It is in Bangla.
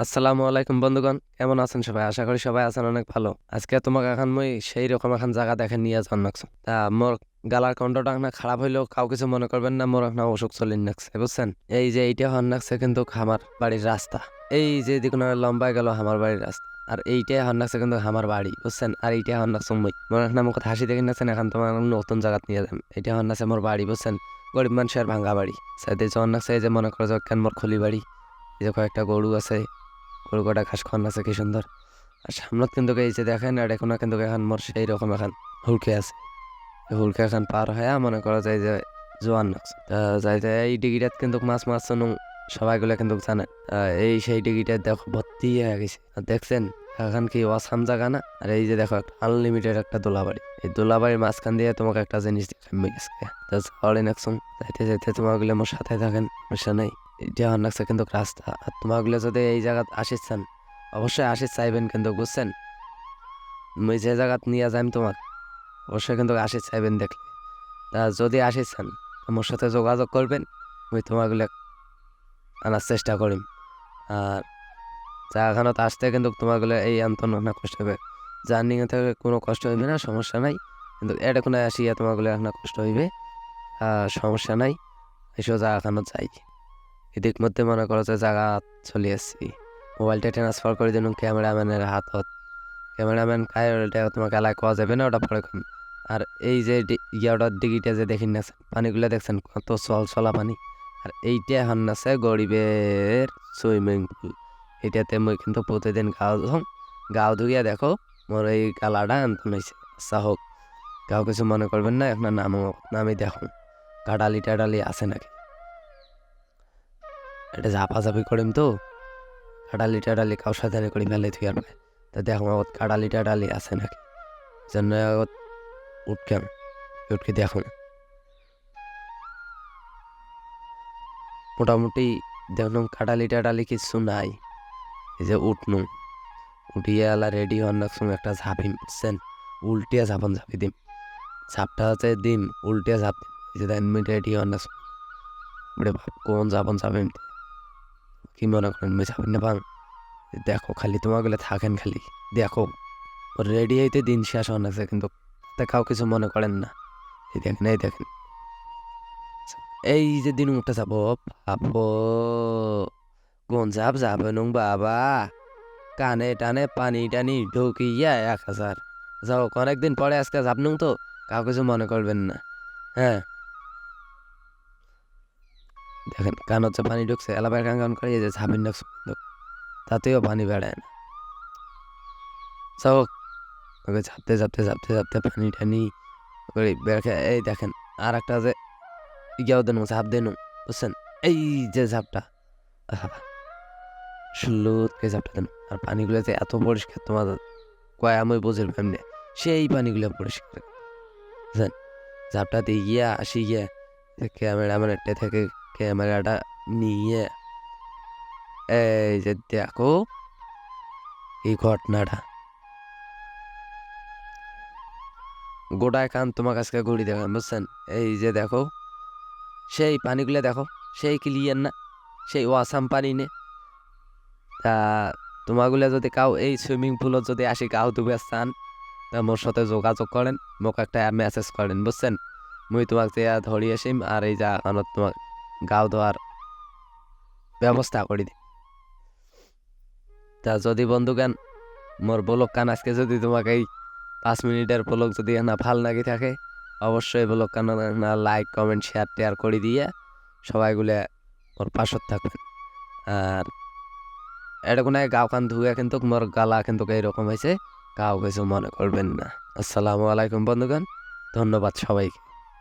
আসসালামু আলাইকুম বন্ধুগণ, কেমন আছেন সবাই? আশা করি সবাই আছেন অনেক ভালো। আজকে তোমাকে এখন মই সেই রকম এখন জায়গা দেখে নিয়ে যাওয়ার নাকছো। তা মোর গালার কণ্ঠটা না খারাপ হইলেও কাউ কিছু মনে করবেন না, মোর এখন অসুখ চলিন নাকছে, বুঝছেন? এই যে এইটা হন নাকছে কিন্তু আমার বাড়ির রাস্তা। এই যে দিকুনা লম্বায় গেল আমার বাড়ির রাস্তা। আর এইটাই হন নাকছে কিন্তু আমার বাড়ি, বুঝছেন? আর এইটাই হন নাকছে মই। মোর এখন মুখে হাসি দেখে নাকছেন, এখন তোমার নতুন জায়গা নিয়ে যান। এইটা হন নাকছে মোর বাড়ি, বুঝছেন? গরিব মানুষের ভাঙ্গা বাড়ি। সাইডে জন নাকছে এই যে মনে করো যে কেন মোর খলি বাড়ি। এই যে কয়েকটা গরু আছে, গরু কটা ঘাস খাওয়ান আছে কি সুন্দর। আর সামনত কিন্তু এই যে দেখেন আর এখন কিন্তু এখন মোর সেই রকম এখন হুলকে আছে। হুলকে এখন পার হয়ে মনে করা যায় যে জোয়ান নাকছে। যাইতে এই ডিগিটাত কিন্তু মাছ মাছ সবাইগুলো কিন্তু জানে। এই সেই ডিগিটা দেখো ভর্তি হয়ে গেছে। আর দেখছেন এখন কি অসাম জায়গা না? আর এই যে দেখো আনলিমিটেড একটা দোলাবাড়ি। এই দোলাবাড়ির মাঝখান দিয়ে তোমাকে একটা জিনিস দেখাই আজকে। হরে নাকছুন যাইতে যাইতে তোমাগুলো আমার সাথে থাকেন, সমস্যা নাই। এটা নাকছে কিন্তু রাস্তা। আর তোমাগুলো যদি এই জায়গাত আসিচ্ছেন অবশ্যই আসিস চাইবেন কিন্তু, বুঝছেন? মুই যে জায়গাত নিয়ে যাইম তোমাক অবশ্যই কিন্তু আসিস চাইবেন দেখলে। তা যদি আসিচ্ছেন আমার সাথে যোগাযোগ করবেন, মুই তোমাগুলো আনার চেষ্টা করিম। আর জায়গাখানত আসতে কিন্তু তোমাগুলো এই আন্তন না কষ্ট হবে। জার্নি থেকে কোনো কষ্ট হইবে না, সমস্যা নাই। কিন্তু এটা কোনো আসিয়া তোমাগুলো এখন কষ্ট হইবে, সমস্যা নাই। এসব জায়গাখানত যাই। এদিক মধ্যে মনে করো যে জায়গা চলে আসছি, মোবাইলটা ট্রান্সফার করে দিন ক্যামেরাম্যানের হাতত। ক্যামেরাম্যান খায় ওটা তোমাকে এলাকায় কোয়া যাবে না, ওটা পরে কম। আর এই যে ইয়াটার দিঘিটা যে দেখেন না পানিগুলো দেখছেন কত চলা পানি। আর এইটা হন আছে গরিবের সুইমিং পুল। এটাতে মই কিন্তু প্রতিদিন গাও ধুইয়া দেখো মোর এই কালাটা আনতন হয়েছে। আচ্ছা হোক, কাউ কিছু মনে করবেন না, এখন নামই দেখুন কাটালি টাটালি আছে নাকি। এটা ঝাপাঝাপি করিম তো, কাটালি টাটালি কাউ সাথে করি মেলে থুই আর তা দেখো কাটালি টাটালি আছে নাকি। জন্য উঠকেন উঠকে দেখুন মোটামুটি দেখুন কাটালি টাটালি কিছু নাই। এই যে উঠিয়ে আলা রেডি হন সঙ্গে একটা ঝাঁপিম, বুঝছেন? উল্টিয়া ঝাপন ঝাঁপি দিম। ঝাপটা হচ্ছে দিম, উল্টিয়া ঝাঁপ দিম। এই যে দেন রেডি হন না কোন ঝাপন ঝাঁপিম কি মনে করেন মুই ঝাঁপিন না পাং? দেখো খালি তোমাগুলো থাকেন, খালি দেখো রেডি হইতে দিন শেষ হন আছে কিন্তু কাউ কিছু মনে করেন না। এই দেখেন এই দেখেন এই যে দিন উঠতে যাবো বাবো, কোন যাবে নং বাবা, কানে টানে পানি টানি ঢুকিয়া 1000 যাও। অনেকদিন পরে আজকে যাবনুম তো, কাউ কিছু মনে করবেন না। হ্যাঁ দেখেন কানত যে পানি ঢুকছে এলাকার কান করে এই যে ঝাপিন ঢুকছে, তাতেও পানি বেড়ায় না। যাও ওকে ঝাপতে ঝাপতে ঝাপতে ঝাপতে পানি টানি করে বেড়ে। এই দেখেন আর একটা যে ইয়াও দেন ঝাঁপ দেন, বুঝছেন? এই যে ঝাপটা সুল্লুতকে ঝাপটা দেন। আর পানিগুলো যে এত পরিষ্কার তোমার কয় আমি বুঝির এমনি, সেই পানিগুলো পরিষ্কার, বুঝছেন? ঝাপটা দিয়ে গিয়া আসি গিয়া ক্যামেরাম্যানটা থেকে ক্যামেরাটা নিয়ে এই যে দেখো এই ঘটনাটা গোটায় কান তোমার কাছে ঘুরি দেখান, বুঝছেন? এই যে দেখো সেই পানিগুলো দেখো, সেই ক্লিয়ার না, সেই ওয়াসাম পানি নে। তা তোমাগুলো যদি কাউ এই সুইমিং পুলত যদি আসি কাউ ডুবে চান, তা মোর সাথে যোগাযোগ করেন, মোক একটা মেসেজ করেন, বুঝছেন? মুই তোমাক যে ধরি আসিম আর এই জায়গাখানত তোমার গাও ধোয়ার ব্যবস্থা করে দিই। তা যদি বন্ধুগান মোর ব্লগ কান আজকে যদি তোমাকে এই 5 মিনিটের ব্লগ যদি না ভাল লাগি থাকে, অবশ্যই ব্লগ কান না লাইক কমেন্ট শেয়ার টেয়ার করে দিয়ে সবাইগুলো মোর পাশত থাকবেন। আর এটা কোনো গাও কান ধুয়ে কিন্তু মোর গালা কিন্তু এইরকম হয়েছে, কাউ কিছু মনে করবেন না। আসসালামু আলাইকুম বন্ধুগণ, ধন্যবাদ সবাইকে।